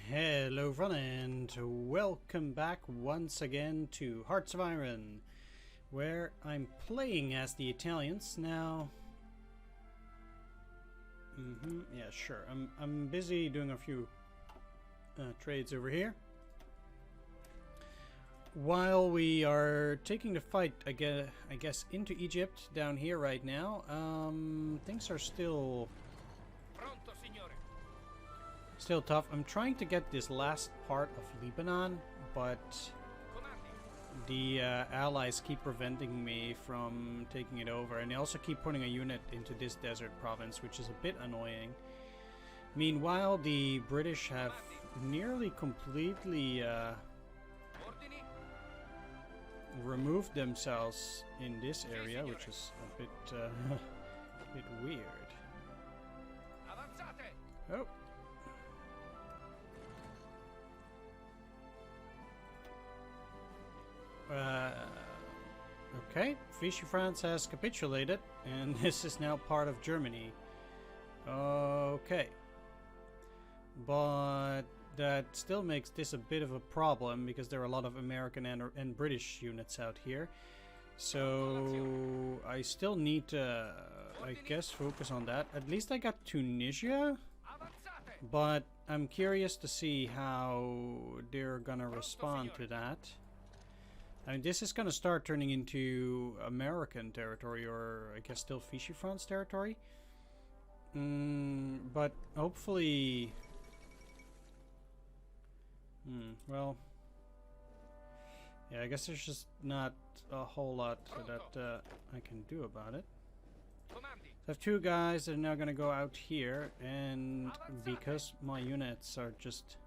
Hello everyone and welcome back once again to Hearts of Iron, where I'm playing as the Italians now. Yeah, sure. I'm busy doing a few trades over here while we are taking the fight I guess into Egypt down here right now. Things are still tough. I'm trying to get this last part of Lebanon, but the allies keep preventing me from taking it over, and they also keep putting a unit into this desert province, which is a bit annoying. Meanwhile, the British have nearly completely removed themselves in this area, which is a bit weird. Oh. Okay, Vichy France has capitulated, and this is now part of Germany. Okay. But that still makes this a bit of a problem, because there are a lot of American and British units out here. So I still need to, I guess, focus on that. At least I got Tunisia, but I'm curious to see how they're gonna respond to that. I mean, this is going to start turning into American territory, or I guess still Vichy France territory. But hopefully... well... yeah, I guess there's just not a whole lot that I can do about it. So I have two guys that are now going to go out here, and because my units are just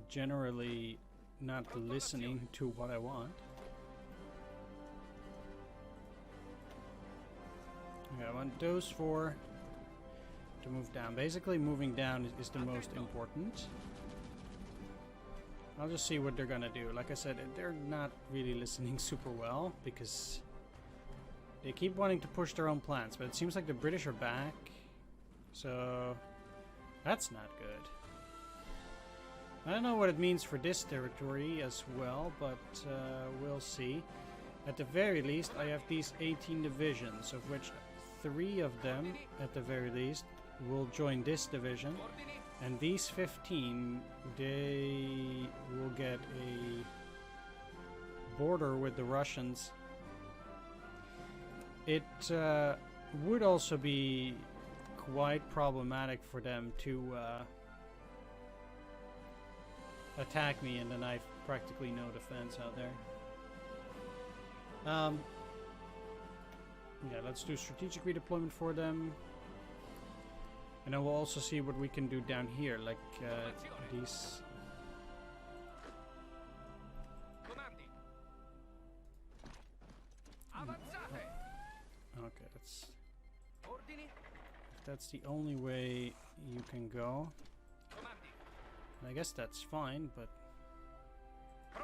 generally not listening to what I want. Okay, I want those four to move down. Basically, moving down is the most important. I'll just see what they're gonna do. Like I said, they're not really listening super well, because they keep wanting to push their own plans, but it seems like the British are back, so that's not good. I don't know what it means for this territory as well, but we'll see. At the very least, I have these 18 divisions, of which 3 of them, at the very least, will join this division. And these 15, they will get a border with the Russians. It would also be quite problematic for them to attack me, and then I've practically no defense out there. Yeah, let's do strategic redeployment for them. And then we'll also see what we can do down here, like these... Okay, that's... if that's the only way you can go, I guess that's fine, but... I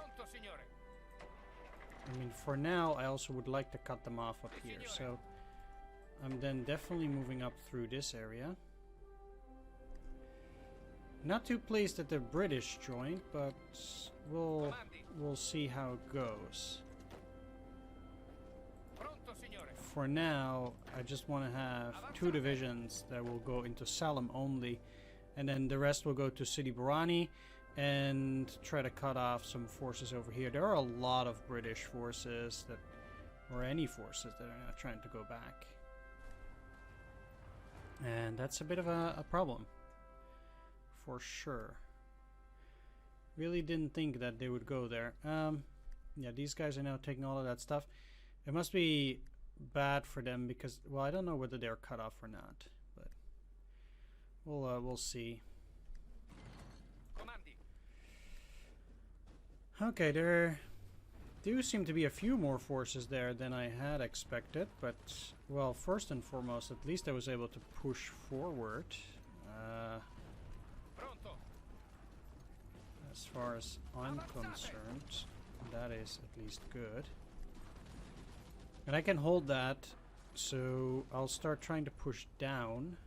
mean, for now, I also would like to cut them off up here, so... I'm then definitely moving up through this area. Not too pleased that the British joined, but we'll see how it goes. For now, I just want to have 2 divisions that will go into Salem only, and then the rest will go to Sidi Barrani and try to cut off some forces over here. There are a lot of British forces that, or any forces that are not trying to go back. And that's a bit of a problem, for sure. Really didn't think that they would go there. Yeah, these guys are now taking all of that stuff. It must be bad for them because, well, I don't know whether they're cut off or not, but we'll see. Okay, there do seem to be a few more forces there than I had expected, but, well, first and foremost, at least I was able to push forward. As far as I'm concerned, that is at least good. And I can hold that, so I'll start trying to push down.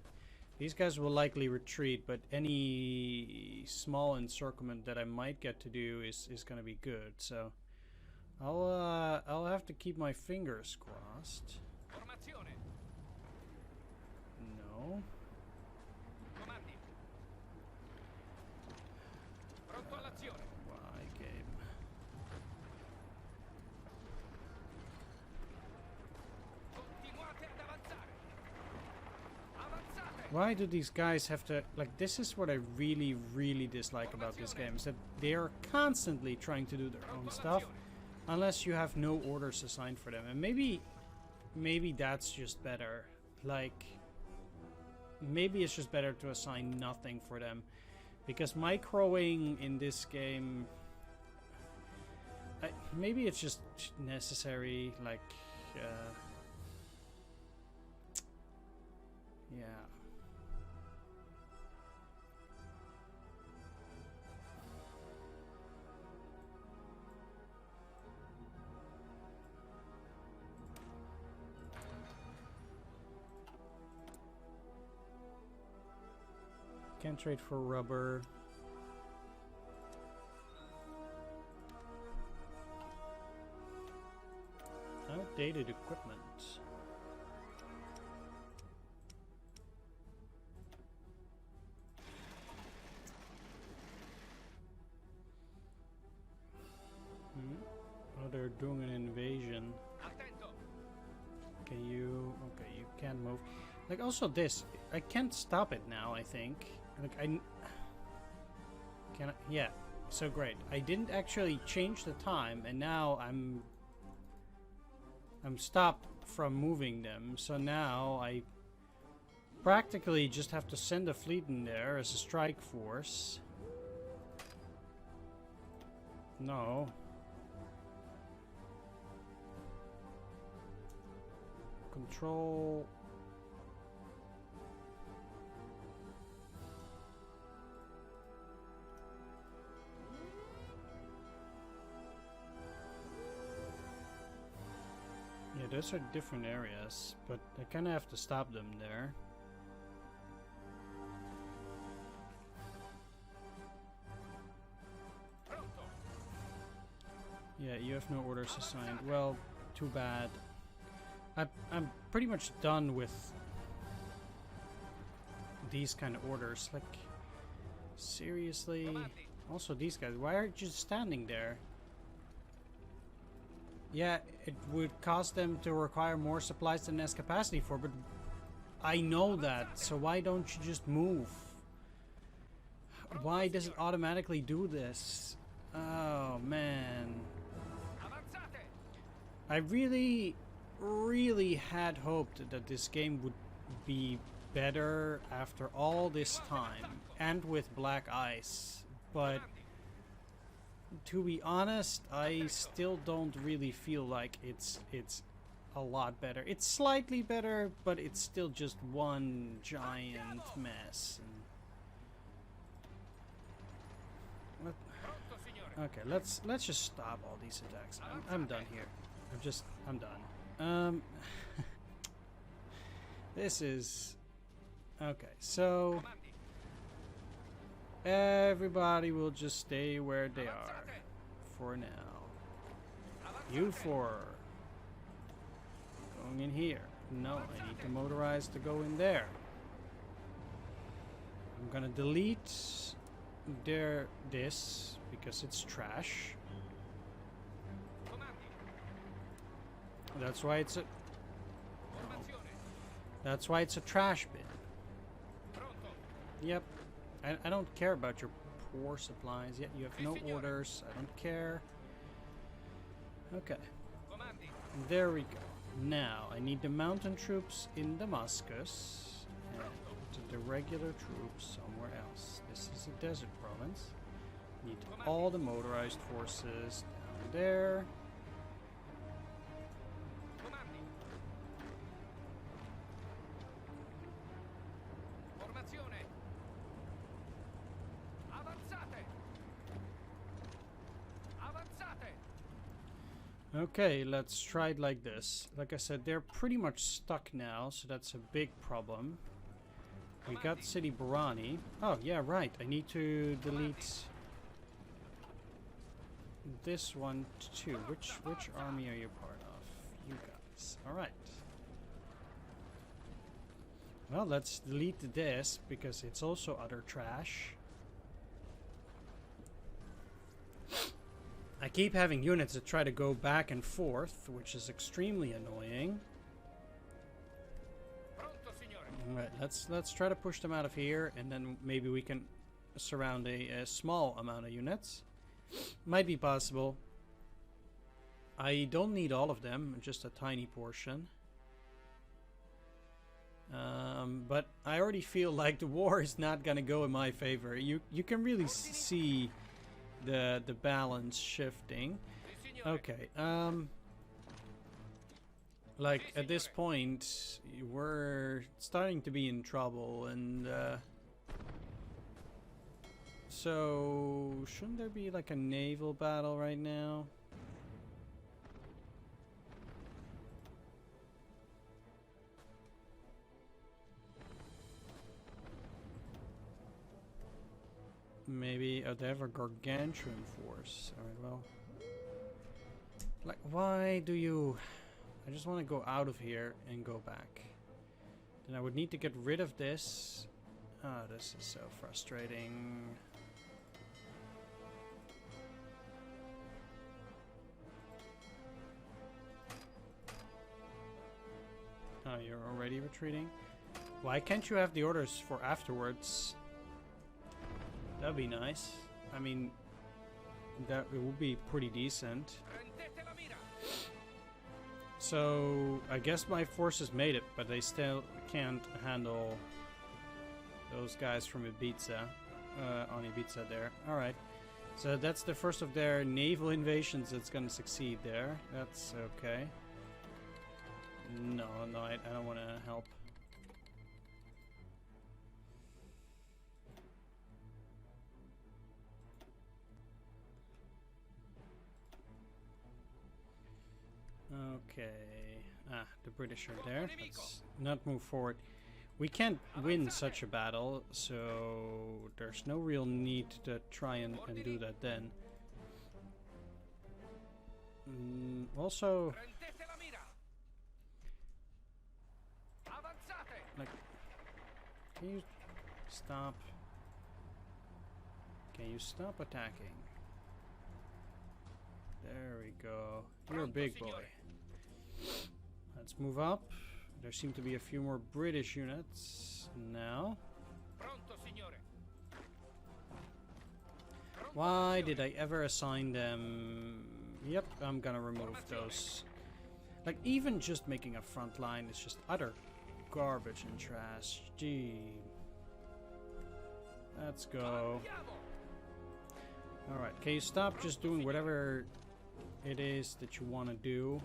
These guys will likely retreat, but any small encirclement that I might get to do is going to be good. So I'll have to keep my fingers crossed. No. Why, game? Why do these guys have to, like, this is what I really, really dislike about this game, is that they are constantly trying to do their own stuff, unless you have no orders assigned for them. And maybe that's just better. Like, maybe it's just better to assign nothing for them, because microing in this game, maybe it's just necessary, like, yeah. Can't trade for rubber. Outdated equipment. Oh, they're doing an invasion. Okay, you can't move. Like, also this, I can't stop it now, I think. Like, can I? Yeah, so great. I didn't actually change the time, and now I'm stopped from moving them. So now I practically just have to send a fleet in there as a strike force. No. Control. Yeah, those are different areas, but I kind of have to stop them there. Yeah, you have no orders assigned. Well, too bad. I'm pretty much done with these kind of orders. Like, seriously? Also, these guys, why aren't you standing there? Yeah, it would cost them to require more supplies than it has capacity for, but I know that, so why don't you just move? Why does it automatically do this? Oh, man. I really had hoped that this game would be better after all this time, and with black ice, but to be honest, I still don't really feel like it's a lot better. It's slightly better, but it's still just one giant mess. Okay, let's just stop all these attacks. I'm done here. I'm done. This is okay. So everybody will just stay where they are for now. You four going in here. No, I need to motorize to go in there. I'm gonna delete this because it's trash. That's why it's a trash bin. Yep. I don't care about your poor supplies. Yet you have no orders. I don't care. Okay. There we go. Now, I need the mountain troops in Damascus and the regular troops somewhere else. This is a desert province. Need all the motorized forces down there. Okay, let's try it like this. Like I said, they're pretty much stuck now, so that's a big problem. We got City Barani. Oh, yeah, right. I need to delete this one too. Which army are you part of? You guys. Alright. Well, let's delete this because it's also utter trash. I keep having units that try to go back and forth, which is extremely annoying. Alright, let's try to push them out of here, and then maybe we can surround a small amount of units. Might be possible. I don't need all of them, just a tiny portion. But I already feel like the war is not gonna go in my favor. You can really see the balance shifting. Okay. Like at this point, we're starting to be in trouble, and so shouldn't there be like a naval battle right now? Maybe, oh, they have a gargantuan force. Alright, well. Like, why do you... I just want to go out of here and go back. Then I would need to get rid of this. Ah, this is so frustrating. Oh, you're already retreating? Why can't you have the orders for afterwards? That'd be nice. I mean, that it would be pretty decent. So, I guess my forces made it, but they still can't handle those guys from Ibiza, on Ibiza there. Alright, so that's the first of their naval invasions that's gonna succeed there. That's okay. No, I don't want to help. Okay. Ah, the British are there. Let's not move forward. We can't win such a battle, so there's no real need to try and do that then. Also, like, can you stop? Can you stop attacking? There we go. You're a big boy. Let's move up. There seem to be a few more British units now. Why did I ever assign them? Yep, I'm gonna remove those. Like, even just making a front line is just utter garbage and trash. Gee. Let's go. Alright, can you stop just doing whatever it is that you want to do?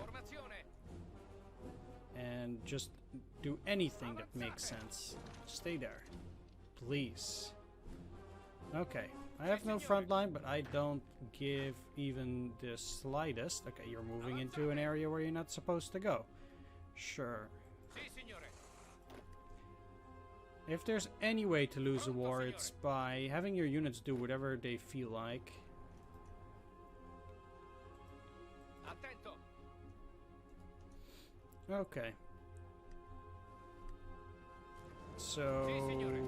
And just do anything that makes sense. Stay there. Please. Okay. I have no front line, but I don't give even the slightest. Okay, you're moving into an area where you're not supposed to go. Sure. If there's any way to lose a war, it's by having your units do whatever they feel like. Okay. So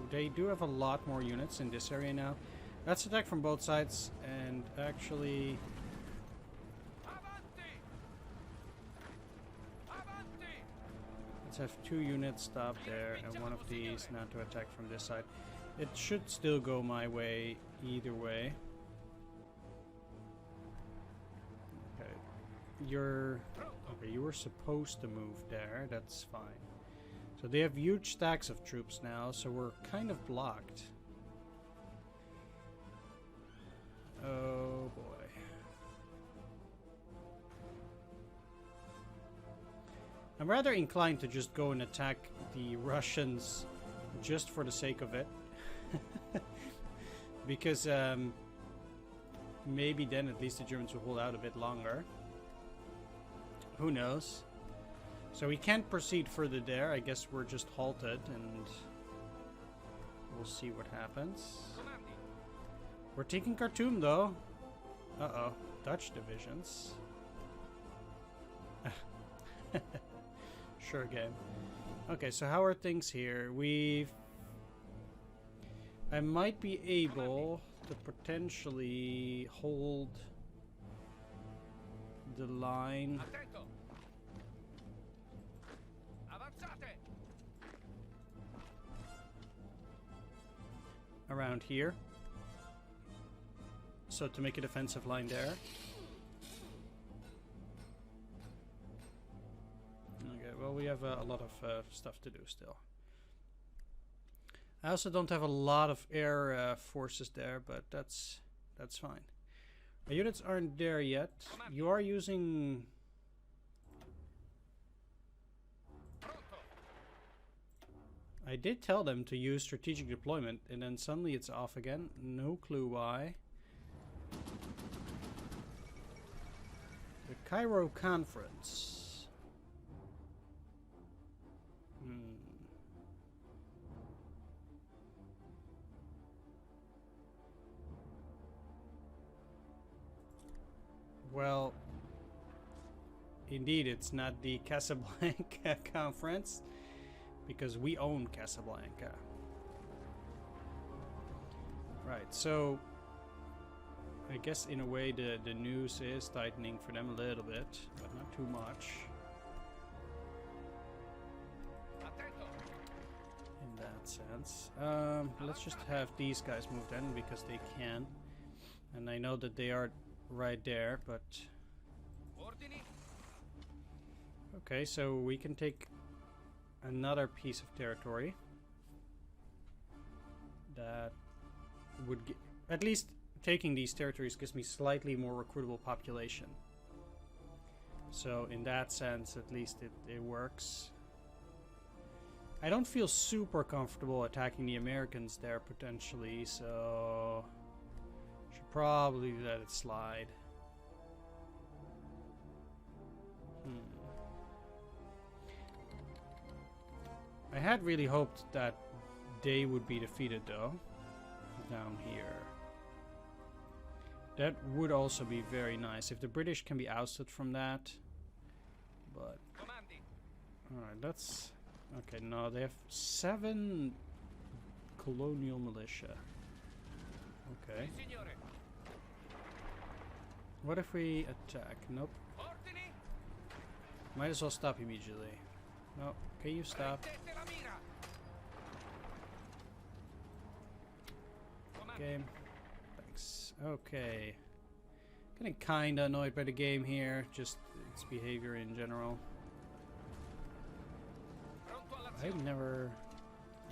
they do have a lot more units in this area now. Let's attack from both sides and actually... Let's have 2 units stop there and one of these not to attack from this side. It should still go my way either way. Okay. Okay, you were supposed to move there. That's fine. So they have huge stacks of troops now, so we're kind of blocked. Oh boy. I'm rather inclined to just go and attack the Russians just for the sake of it. Because maybe then at least the Germans will hold out a bit longer. Who knows? So we can't proceed further there. I guess we're just halted and We'll see what happens. We're taking Khartoum though. Uh-oh. Dutch divisions. Sure game. Okay, so how are things here? I might be able to potentially hold the line around here. So to make a defensive line there. Okay, well we have a lot of stuff to do still. I also don't have a lot of air forces there, but that's fine. Our units aren't there yet. You are using... I did tell them to use strategic deployment, and then suddenly it's off again. No clue why. The Cairo Conference. Well, indeed, it's not the Casablanca Conference, because we own Casablanca. Right, so I guess in a way the news is tightening for them a little bit, but not too much. In that sense. Let's just have these guys moved in because they can. And I know that they are right there, but... Okay, so we can take another piece of territory. That would at least taking these territories gives me slightly more recruitable population. So in that sense, at least it works. I don't feel super comfortable attacking the Americans there potentially, so should probably let it slide. I had really hoped that they would be defeated though, down here. That would also be very nice if the British can be ousted from that. But alright, that's okay. No, they have 7 colonial militia. Okay. What if we attack? Nope. Might as well stop immediately. No, can you stop? Game. Thanks. Okay. Getting kinda annoyed by the game here, just its behavior in general. I've never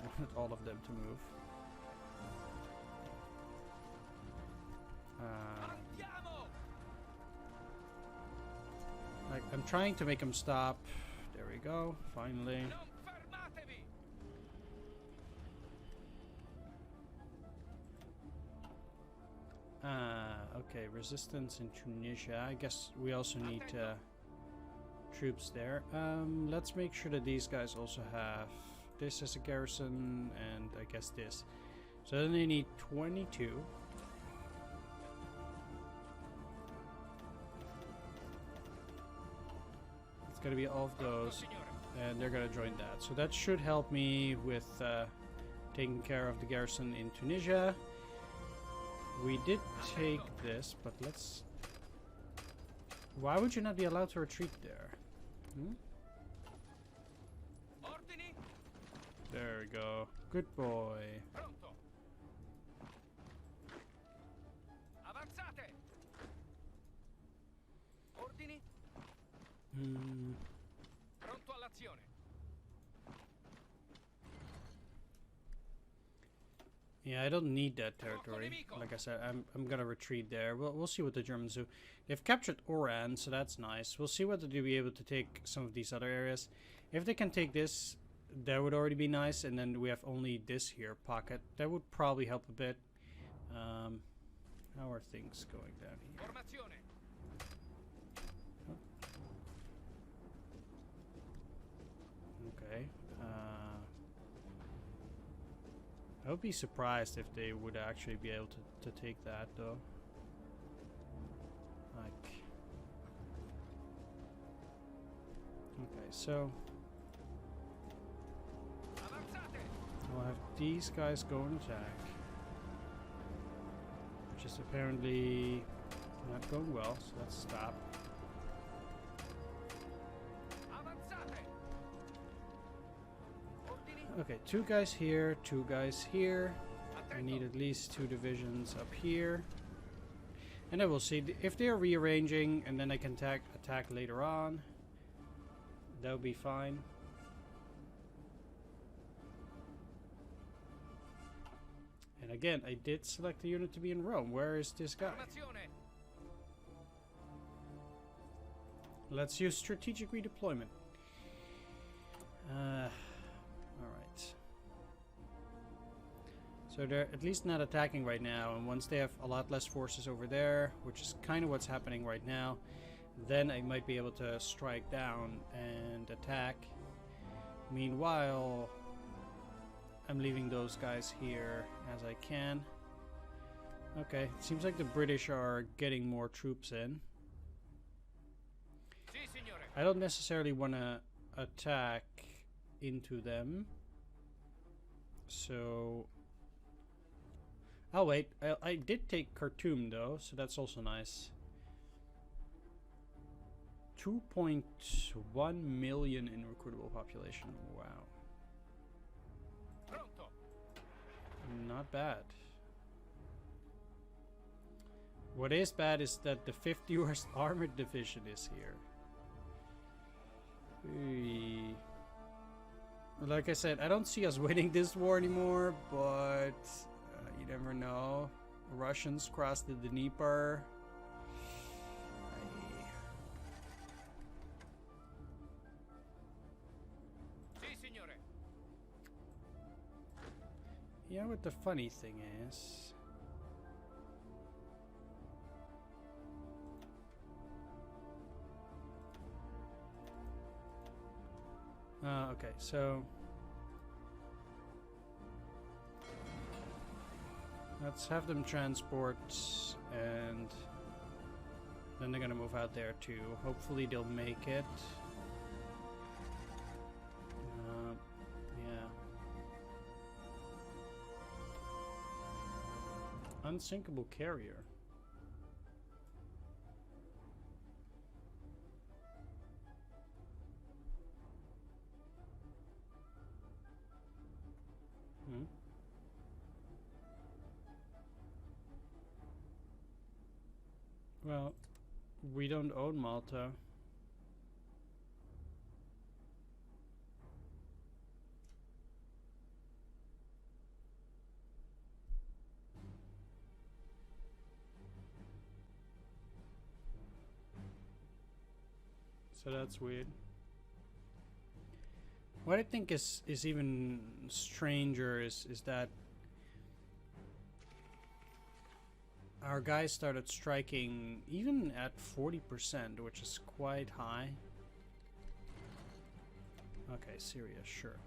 wanted all of them to move. Like, I'm trying to make them stop. There we go, finally. Okay, resistance in Tunisia. I guess we also need troops there. Let's make sure that these guys also have this as a garrison, and I guess this. So then they need 22. It's gonna be all of those, and they're gonna join that. So that should help me with taking care of the garrison in Tunisia. We did take this, but let's... Why would you not be allowed to retreat there? There we go. Good boy. Yeah, I don't need that territory. Like I said, I'm gonna retreat there. We'll see what the Germans do. They've captured Oran, so that's nice. We'll see whether they'll be able to take some of these other areas. If they can take this, that would already be nice. And then we have only this here pocket. That would probably help a bit. How are things going down here? Oh. Okay. I would be surprised if they would actually be able to take that, though. Like... Okay, so... I'll have these guys go and attack. Which is apparently not going well, so let's stop. Okay, 2 guys here, 2 guys here. I need at least 2 divisions up here. And then we'll see if they're rearranging and then I can attack later on. That would be fine. And again, I did select a unit to be in Rome. Where is this guy? Let's use strategic redeployment. Alright. So they're at least not attacking right now, and once they have a lot less forces over there, which is kind of what's happening right now, then I might be able to strike down and attack. Meanwhile, I'm leaving those guys here as I can. Okay, it seems like the British are getting more troops in. I don't necessarily want to attack into them. So... Oh wait, I did take Khartoum though, so that's also nice. 2.1 million in recruitable population. Wow. Not bad. What is bad is that the 5th US Armored Division is here. Like I said, I don't see us winning this war anymore, but you never know. Russians crossed the Dnieper. Yeah, what the funny thing is... okay, so... Let's have them transport, and then they're gonna move out there too. Hopefully they'll make it. Yeah. Unsinkable carrier. Well, we don't own Malta. So that's weird. What I think is even stranger is that our guys started striking even at 40%, which is quite high. Okay, Syria, sure.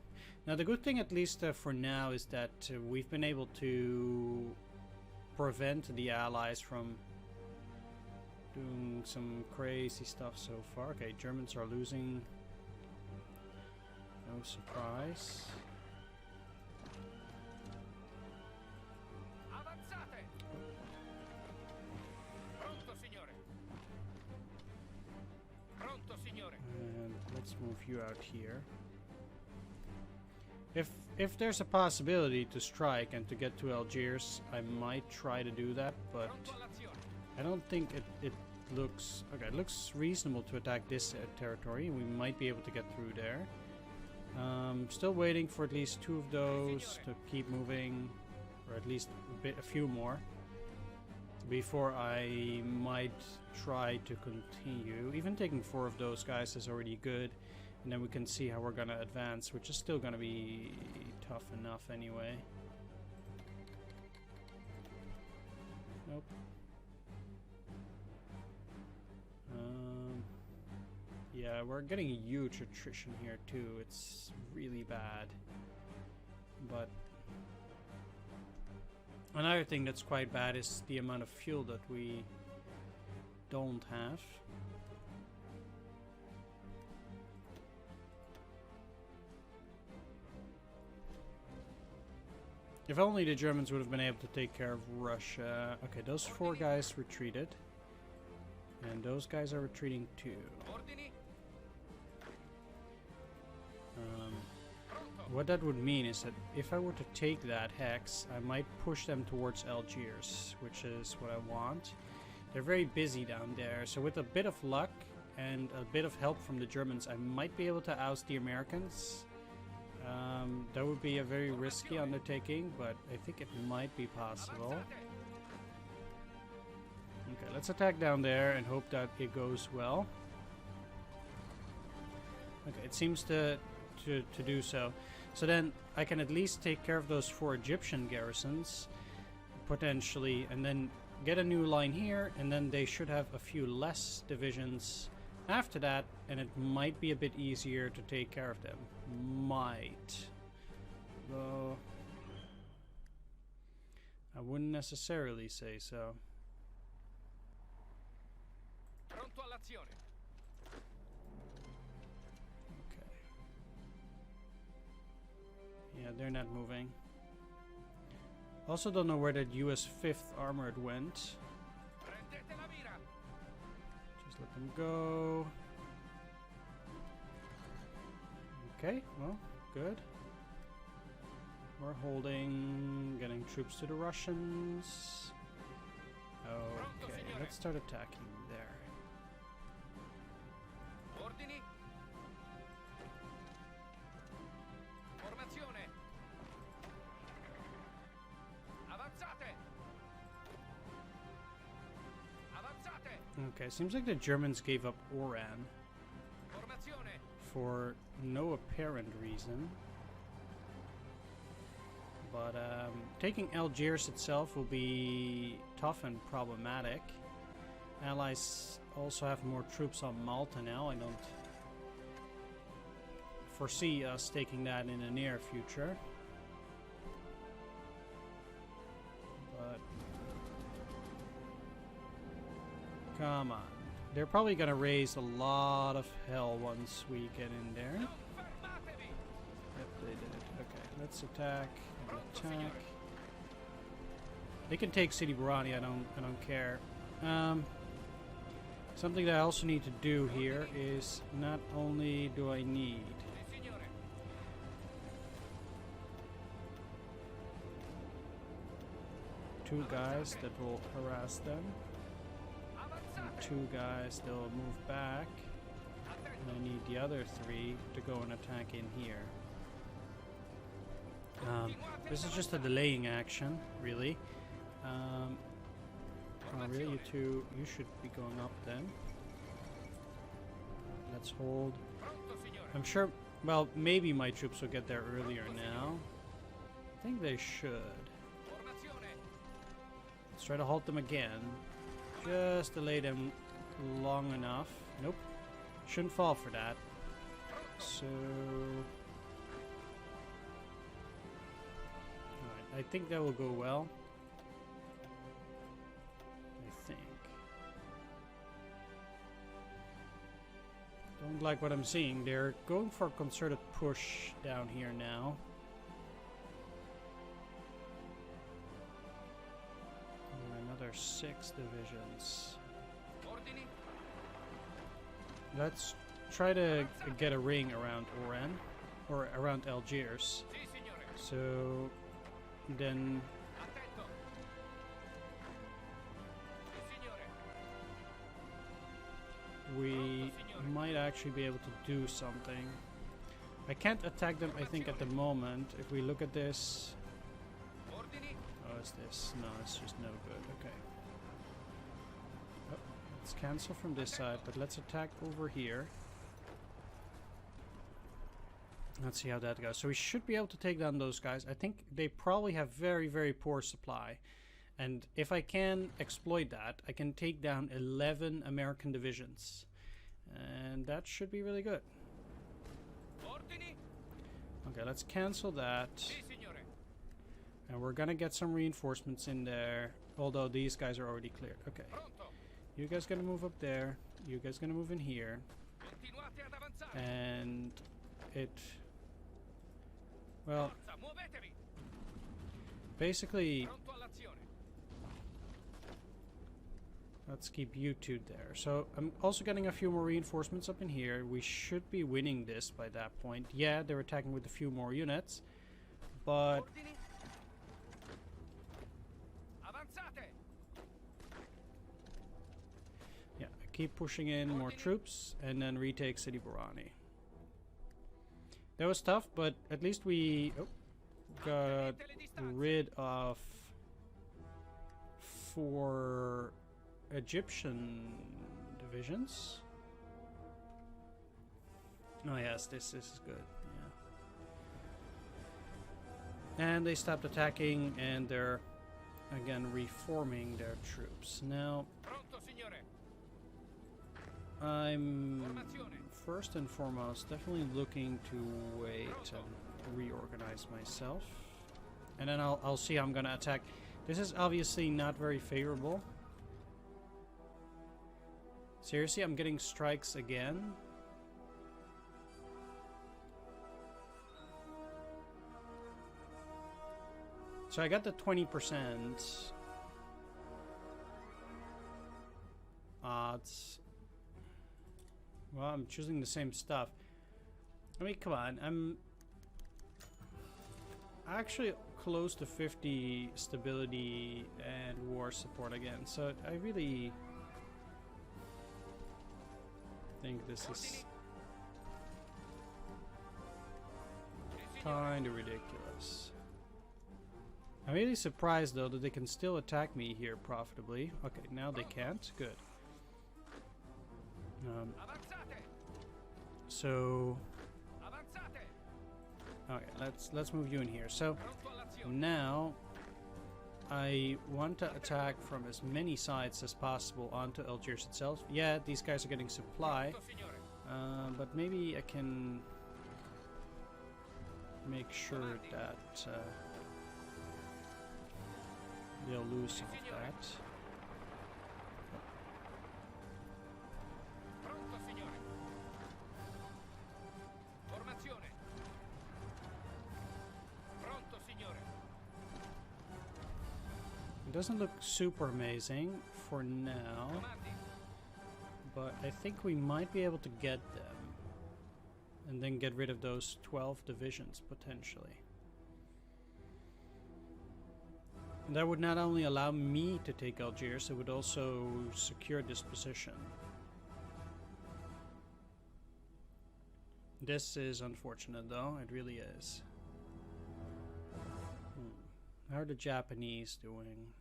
Now the good thing, at least for now, is that we've been able to prevent the Allies from doing some crazy stuff so far. Okay, Germans are losing. No surprise. And let's move you out here. If there's a possibility to strike and to get to Algiers, I might try to do that, but I don't think it looks... Okay, it looks reasonable to attack this territory. We might be able to get through there. Still waiting for at least 2 of those to keep moving, or at least a few more, before I might try to continue. Even taking 4 of those guys is already good, and then we can see how we're gonna advance, which is still gonna be tough enough anyway. Nope. Yeah, we're getting a huge attrition here too. It's really bad. But Another thing that's quite bad is the amount of fuel that we don't have. If only the Germans would have been able to take care of Russia. Okay, those 4 guys retreated. And those guys are retreating too. What that would mean is that if I were to take that hex, I might push them towards Algiers, which is what I want. They're very busy down there, so with a bit of luck and a bit of help from the Germans, I might be able to oust the Americans. That would be a very risky undertaking, but I think it might be possible. Okay, let's attack down there and hope that it goes well. Okay, it seems to do so. So then I can at least take care of those 4 Egyptian garrisons, potentially, and then get a new line here, and then they should have a few less divisions after that, and it might be a bit easier to take care of them. Might. Though I wouldn't necessarily say so. Okay. Yeah, they're not moving. Also don't know where that US 5th Armored went. Just let them go. Okay, well, good. We're holding, getting troops to the Russians. Okay, let's start attacking there. Okay, seems like the Germans gave up Oran for no apparent reason. But taking Algiers itself will be tough and problematic. Allies also have more troops on Malta now. I don't foresee us taking that in the near future. But come on. They're probably going to raise a lot of hell once we get in there. Yep, they did it. Okay, let's attack. Attack. They can take City Barani. I don't care. Something that I also need to do here is not only do I need two guys that will harass them, and 2 guys that will move back, and I need the other 3 to go and attack in here. This is just a delaying action, really. Oh, really, you 2, you should be going up then. Let's hold. I'm sure, well, maybe my troops will get there earlier now. I think they should. Let's try to halt them again. Just delay them long enough. Nope. Shouldn't fall for that. So... I think that will go well. I think. Don't like what I'm seeing. They're going for a concerted push down here now. And another 6 divisions. Let's try to get a ring around Oran, or around Algiers. So... then we might actually be able to do something. I can't attack them, I think, at the moment. If we look at this... oh, is this? No, it's just no good. Okay. Oh, let's cancel from this side, but let's attack over here. Let's see how that goes. So we should be able to take down those guys. I think they probably have very, very poor supply. And if I can exploit that, I can take down 11 American divisions. And that should be really good. Okay, let's cancel that. And we're gonna get some reinforcements in there, although these guys are already cleared. Okay. You guys gonna move up there. You guys gonna move in here. And it... Well... Basically... Let's keep you two there. So I'm also getting a few more reinforcements up in here. We should be winning this by that point. Yeah, they're attacking with a few more units. But... yeah, keep pushing in more troops and then retake City Barani. That was tough, but at least we got rid of 4 Egyptian divisions. Oh yes, this is good. Yeah. And they stopped attacking, and they're again reforming their troops. Now, I'm first and foremost definitely looking to wait and reorganize myself, and then I'll see how I'm gonna attack. This is obviously not very favorable. Seriously, I'm getting strikes again. So I got the 20% odds. Well, I'm choosing the same stuff. I mean, come on. I'm actually close to 50 stability and war support again. So I really think this is kind of ridiculous. I'm really surprised though that they can still attack me here profitably. Okay, now they can't. Good. So okay, let's move you in here. So now I want to attack from as many sides as possible onto Algiers itself. Yeah, these guys are getting supply, but maybe I can make sure that they'll lose some of that. It doesn't look super amazing for now, but I think we might be able to get them and then get rid of those 12 divisions potentially. And that would not only allow me to take Algiers, it would also secure this position. This is unfortunate though, it really is. How are the Japanese doing?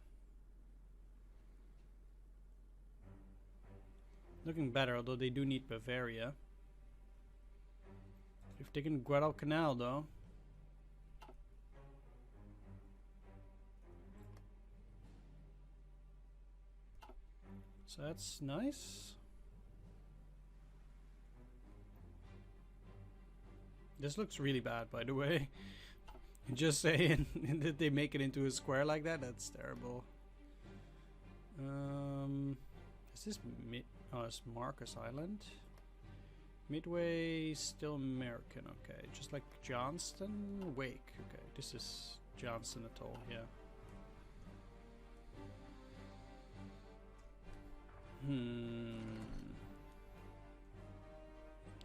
Looking better, although they do need Bavaria. If they can Guadalcanal though. So that's nice. This looks really bad, by the way. Just saying that they make it into a square like that, that's terrible. Is this oh, it's Marcus Island? Midway, still American, okay. Just like Johnston, Wake, okay. This is Johnston Atoll, yeah.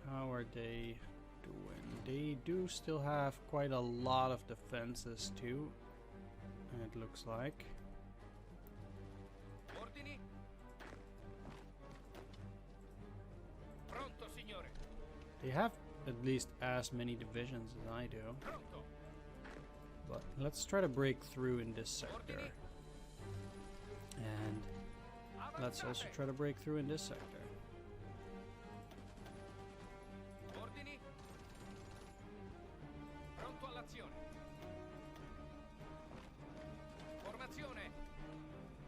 How are they doing? They do still have quite a lot of defenses too, it looks like. They have at least as many divisions as I do. But let's try to break through in this sector. And let's also try to break through in this sector.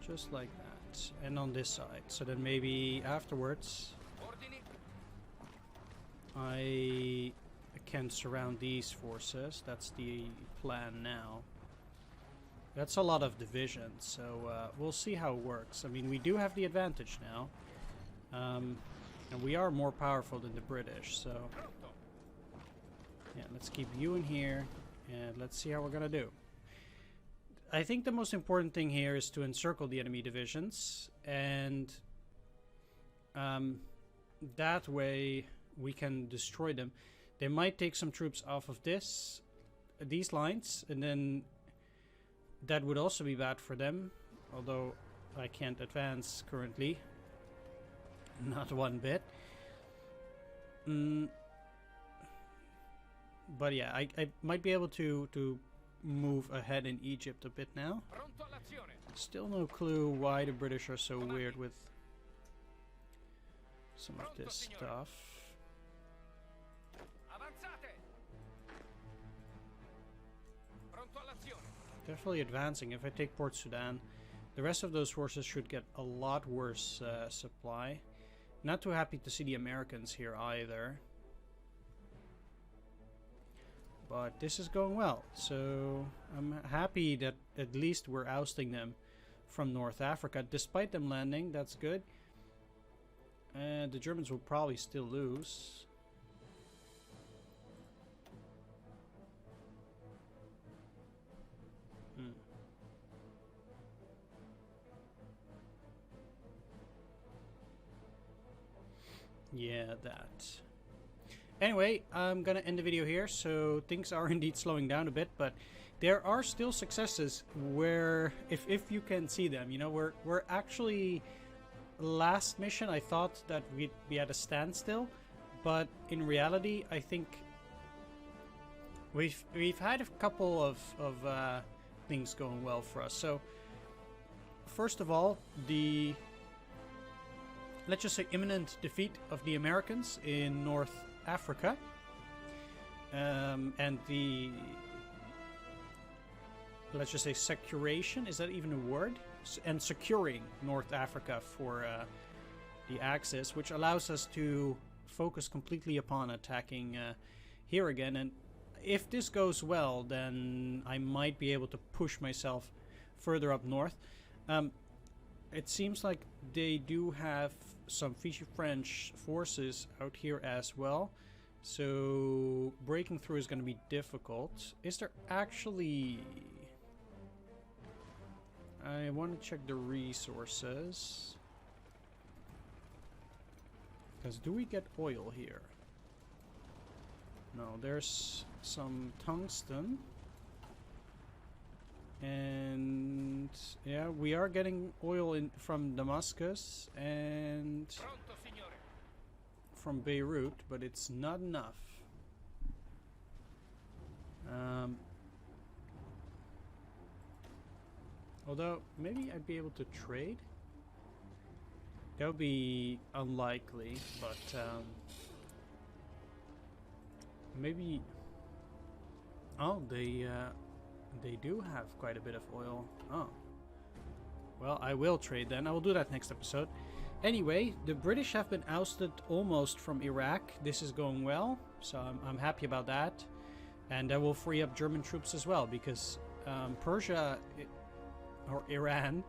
Just like that. And on this side. So then maybe afterwards I can surround these forces. That's the plan now. That's a lot of divisions, so we'll see how it works. I mean, we do have the advantage now. And we are more powerful than the British, so... Yeah, let's keep you in here, and let's see how we're gonna do. I think the most important thing here is to encircle the enemy divisions, and that way we can destroy them. They might take some troops off of these lines, and then that would also be bad for them, although I can't advance currently. Not one bit. But yeah, I might be able to move ahead in Egypt a bit now. Still no clue why the British are so weird with some of this stuff. Definitely advancing. If I take Port Sudan, the rest of those forces should get a lot worse supply. Not too happy to see the Americans here either. But this is going well, so I'm happy that at least we're ousting them from North Africa. Despite them landing, that's good. And the Germans will probably still lose. Yeah, that. Anyway, I'm gonna end the video here. So things are indeed slowing down a bit, but there are still successes where, if you can see them, you know, we're actually, last mission I thought that we'd be at a standstill, but in reality I think we've had a couple of things going well for us. So first of all, the, let's just say, imminent defeat of the Americans in North Africa, and the, let's just say, securation, is that even a word? And securing North Africa for the Axis, which allows us to focus completely upon attacking here again. And if this goes well, then I might be able to push myself further up north. It seems like they do have some Vichy French forces out here as well, so breaking through is going to be difficult. Is there actually... I want to check the resources, because do we get oil here? No, there's some tungsten. And yeah, we are getting oil in from Damascus and from Beirut, but it's not enough. Although maybe I'd be able to trade. That would be unlikely, but maybe. Oh, they do have quite a bit of oil. Oh. Well, I will trade then. I will do that next episode. Anyway, the British have been ousted almost from Iraq. This is going well, so I'm happy about that. And that will free up German troops as well, because Persia, or Iran,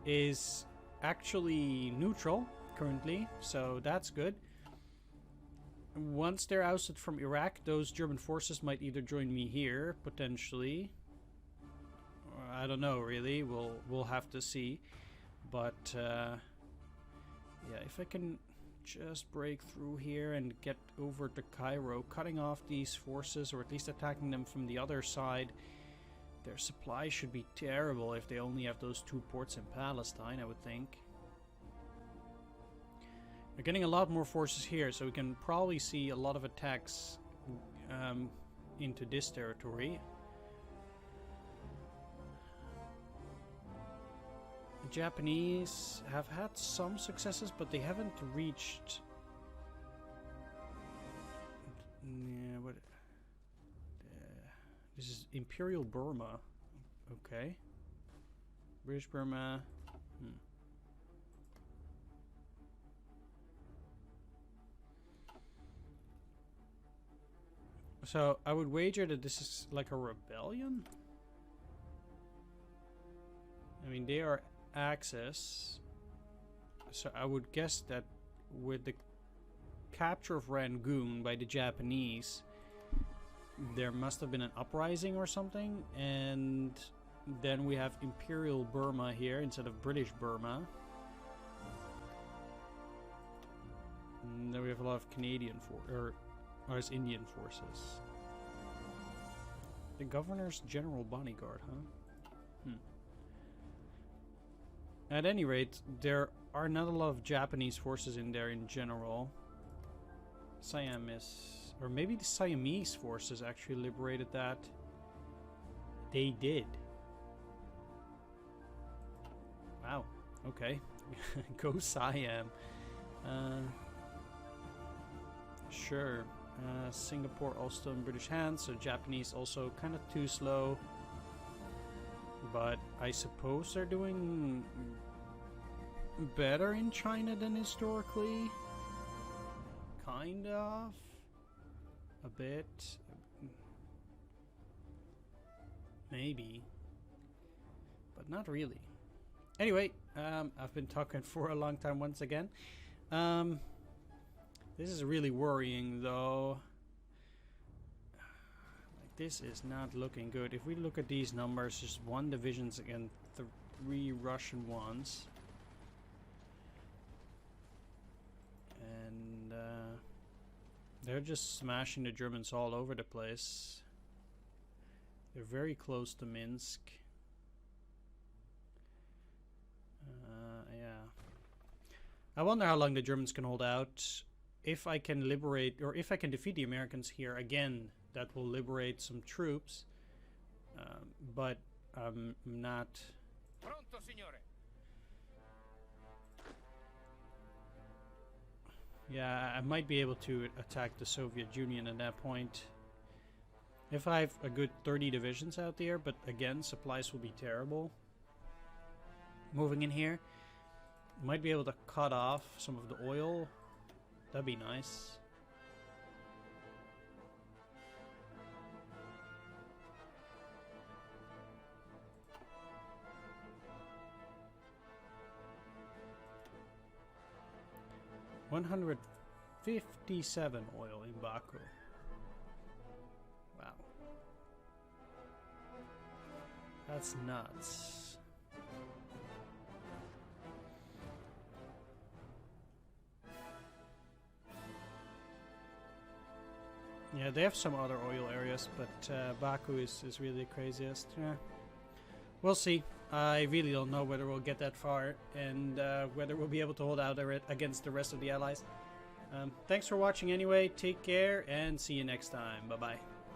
is actually neutral currently, so that's good. Once they're ousted from Iraq, those German forces might either join me here, potentially. I don't know, really. We'll have to see. But yeah, if I can just break through here and get over to Cairo, cutting off these forces, or at least attacking them from the other side, their supply should be terrible if they only have those 2 ports in Palestine, I would think. We're getting a lot more forces here, so we can probably see a lot of attacks into this territory. The Japanese have had some successes, but they haven't reached... Yeah, what... This is Imperial Burma. Okay. British Burma. So I would wager that this is like a rebellion. I mean, they are Axis. So I would guess that with the capture of Rangoon by the Japanese, there must have been an uprising or something, and then we have Imperial Burma here instead of British Burma. And then we have a lot of Canadian or Indian forces. The Governor's General Bodyguard, huh? At any rate, there are not a lot of Japanese forces in there in general. Siam is... or maybe the Siamese forces actually liberated that. They did. Wow. Okay. Go Siam. Sure. Singapore also in British hands, so Japanese also kind of too slow. But I suppose they're doing better in China than historically. Kind of. A bit. Maybe. But not really. Anyway, I've been talking for a long time once again. This is really worrying though. This is not looking good. If we look at these numbers, just 1 divisions against 3 Russian ones. And they're just smashing the Germans all over the place. They're very close to Minsk. Yeah. I wonder how long the Germans can hold out. If I can liberate, or if I can defeat the Americans here again, that will liberate some troops, but I'm not... Pronto, signore. Yeah, I might be able to attack the Soviet Union at that point. If I have a good 30 divisions out there, but again, supplies will be terrible. Moving in here, might be able to cut off some of the oil. That'd be nice. $157 oil in Baku. Wow. That's nuts. Yeah, they have some other oil areas, but Baku is really the craziest. Yeah. We'll see. I really don't know whether we'll get that far and whether we'll be able to hold out against the rest of the allies. Thanks for watching anyway. Take care and see you next time. Bye-bye.